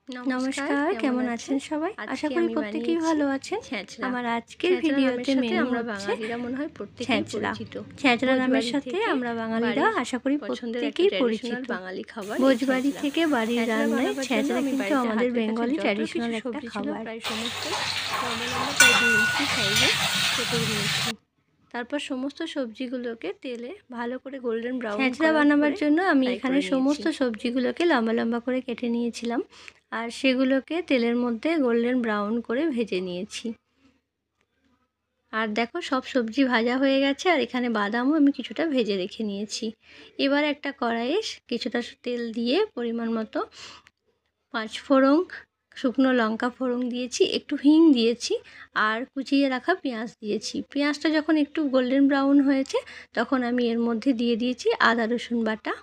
নমস্কার, কেমন আছেন সবাই? আশা করি প্রত্যেকেই ভালো আছেন। আমার আজকের ভিডিওতে মেনু হচ্ছে ছ্যাঁচড়া। ছ্যাঁচড়া নামের সাথে আমরা বাঙালিরা আশা করি প্রত্যেকেই পরিচিত। ভোজবাড়ি থেকে বাড়ির রান্নায় ছ্যাঁচড়া কিন্তু আমাদের বেঙ্গলি ট্র্যাডিশনাল একটা খাবার। প্রায় সমস্ত প্রায় 2 ইঞ্চি সাইজে কেটে নিয়েছি। তারপর সমস্ত সবজিগুলোকে তেলে ভালো করে গোল্ডেন ব্রাউন ছ্যাঁচড়া বানাবার জন্য আমি এখানে সমস্ত সবজিগুলোকে লম্বা লম্বা করে কেটে নিয়েছিলাম, আর সেগুলোকে তেলের মধ্যে গোল্ডেন ব্রাউন করে ভেজে নিয়েছি। আর দেখো, সব সবজি ভাজা হয়ে গেছে, আর এখানে বাদামও আমি কিছুটা ভেজে রেখে নিয়েছি। এবার একটা কড়াইয়ে কিছুটা তেল দিয়ে পরিমাণ মতো 5 ফোড়ন, শুকনো লঙ্কা ফোড়ন দিয়েছি, একটু হিং দিয়েছি, আর কুচিয়ে রাখা পেঁয়াজ দিয়েছি। পেঁয়াজটা যখন একটু গোল্ডেন ব্রাউন হয়েছে তখন আমি এর মধ্যে দিয়ে দিয়েছি আদা রসুন বাটা।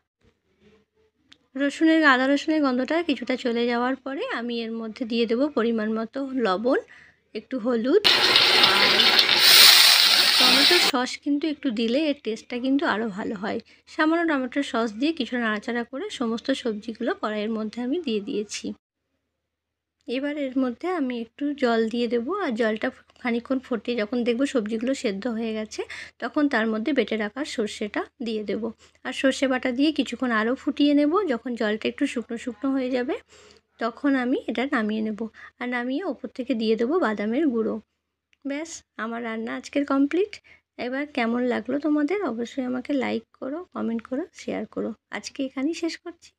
আদা রসুনের গন্ধটা কিছুটা চলে যাওয়ার পরে আমি এর মধ্যে দিয়ে দেবো পরিমাণ মতো লবণ, একটু হলুদ, আর টমেটোর সস কিন্তু একটু দিলে এর টেস্টটা কিন্তু আরও ভালো হয়। সামান্য টমেটোর সস দিয়ে কিছু নাড়াচাড়া করে সমস্ত সবজিগুলো কড়াইয়ের মধ্যে আমি দিয়ে দিয়েছি। এবার এর মধ্যে আমি একটু জল দিয়ে দেবো, আর জলটা খানিকক্ষণ ফুটে যখন দেখব সবজিগুলো সেদ্ধ হয়ে গেছে তখন তার মধ্যে বেটে রাখার সর্ষেটা দিয়ে দেবো, আর সর্ষে বাটা দিয়ে কিছুক্ষণ আরও ফুটিয়ে নেব। যখন জলটা একটু শুকনো শুকনো হয়ে যাবে তখন আমি এটা নামিয়ে নেব, আর নামিয়ে ওপর থেকে দিয়ে দেবো বাদামের গুঁড়ো। ব্যাস, আমার রান্না আজকের কমপ্লিট। এবার কেমন লাগলো তোমাদের অবশ্যই আমাকে লাইক করো, কমেন্ট করো, শেয়ার করো। আজকে এখানেই শেষ করছি।